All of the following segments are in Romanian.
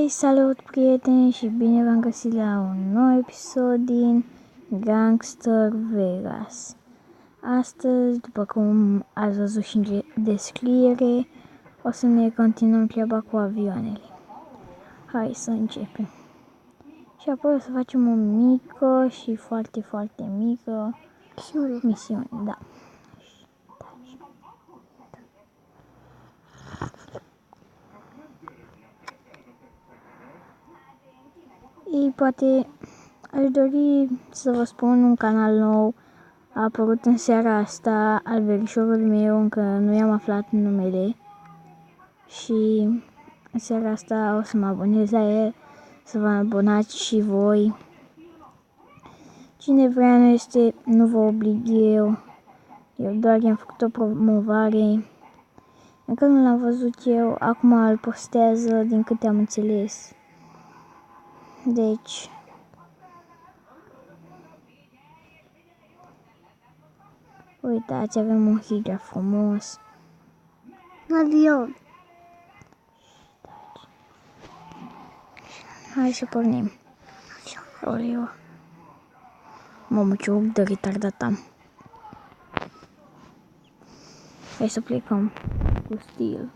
Hei, salut prieteni și bine v-am găsit la un nou episod din Gangster Vegas. Astăzi, după cum ați văzut și în descriere, o să ne continuăm treaba cu avioanele. Hai să începem. Și apoi o să facem o mică și foarte mică misiune, da. Ei, poate aș dori să vă spun un canal nou. A apărut în seara asta al verișorului meu, încă nu i-am aflat numele. Și în seara asta o să mă abonez la el, să vă abonați și voi. Cine vrea nu vă oblig eu doar i-am făcut o promovare. Încă nu l-am văzut eu, acum îl postează din câte am înțeles. Deci, uitați, avem un hidra frumos. Avion. Hai să pornim. Oleo. Mamă, ce ochi de retardat am. Hai să plecăm cu stil.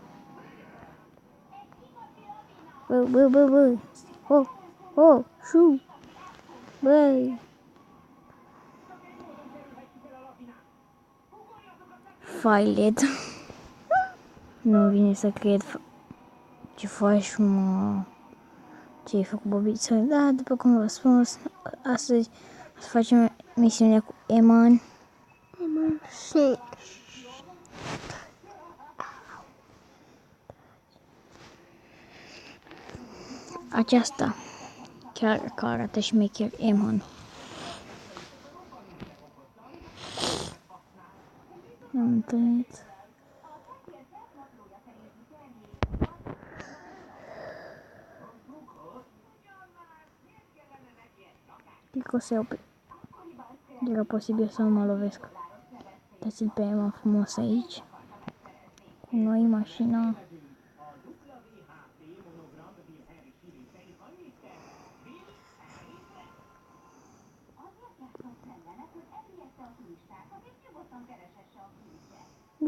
Bă. Oh, șu. Băi. Filet. Nu vine să cred. Ce faci, mă? Ce ai făcut, bobiță? Da, după cum v-am spus, astăzi o să facem misiunea cu Avion. Aceasta chiar că arată șmecher Avion. Am întâlnit. Era posibil să nu mă lovesc. Uitați-l pe Avion frumos aici. Cu noi mașina.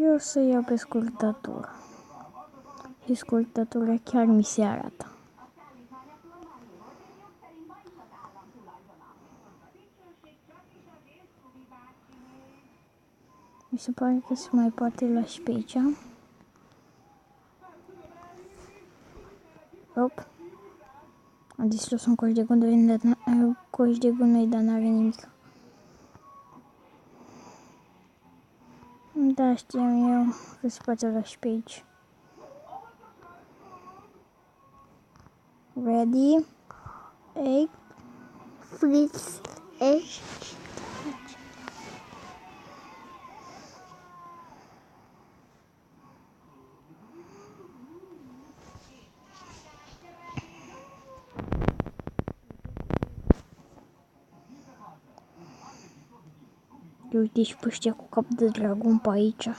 Eu o să iau pe scurtătură. Și scurtătura chiar mi se arată. Mi se pare că se mai poate lua și pe aici. Op. Am distrus un coș de gunoi, dar n-are nimic. Da, știam eu că se poate lua și pe aici. Ready? Eight. Fritz. Uite și pe ăștia cu cap de dragon pe aici.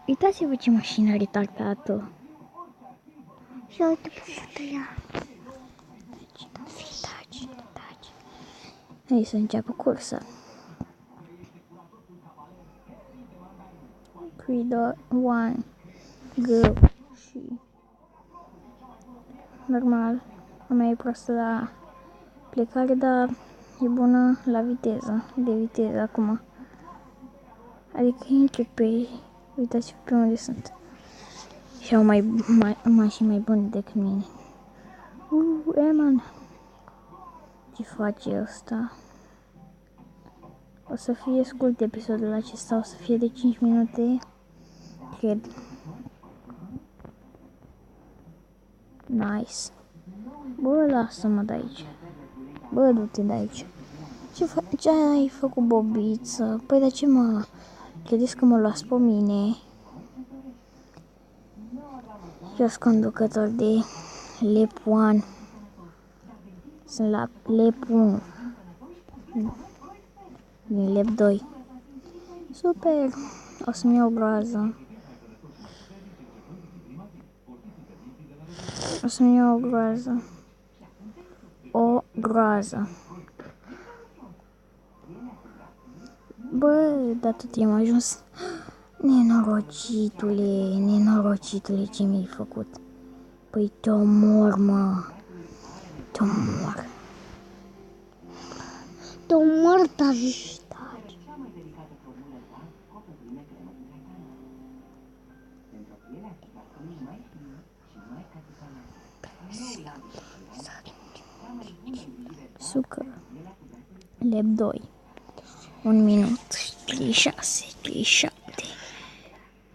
Uitați-vă ce mașină retardată. Și uite pe fotăia. Taci. Hai să înceapă cursa. 3, 2, 1, go. Și normal, a mea e proastă la plecare, dar e bună la viteză acum. Adică intri pe, uitați pe unde sunt. Și au mașini mai bune decât mine. Eman. Ce face ăsta? O să fie scurt episodul acesta, o să fie de 5 minute, cred. Nice. Bă, lasă-mă de aici. Bă, du-te de aici. Ce ai făcut, bobiță? Păi de ce mă... Credeți că mă luați pe mine? Eu sunt conducător de lap 1. Sunt la lap 1. Din lap 2. Super! O să-mi iau groază. O să-mi iau o groază. O groază. Bă, dar tot i-am ajuns. Nenorocitule, ce mi-ai făcut? Păi te omor, mă. Te omor. Te omor, David. Sucă. Lep 2. 1 minut. 36, 37.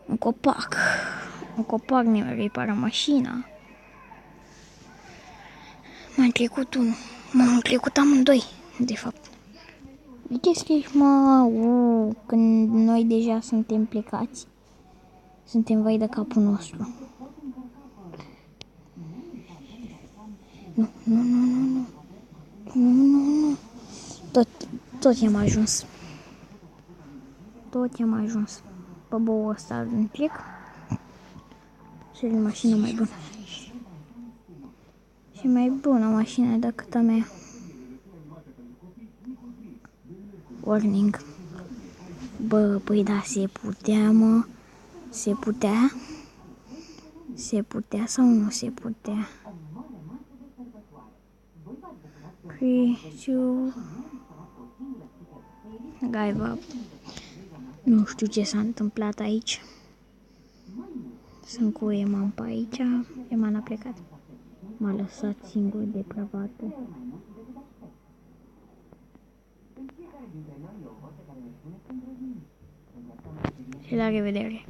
Un copac. Un copac ne-a reparat mașina. M-am trecut unul. M-am trecut amândoi, de fapt. De ce scrii, mă, când noi deja suntem plecați? Suntem vai de capul nostru. Nu. Tot i-am ajuns. Pe boul ăsta îmi plec. Și e mașină mai bună. Și mai bună mașină decât a mea. Warning. Bă, păi da, se putea, mă. Se putea? Se putea sau nu se putea? 3, 2... Gaiva. Nu știu ce s-a întâmplat aici. Sunt cu Eman pe aici. Eman a plecat. M-a lăsat singur depravată. Și la revedere.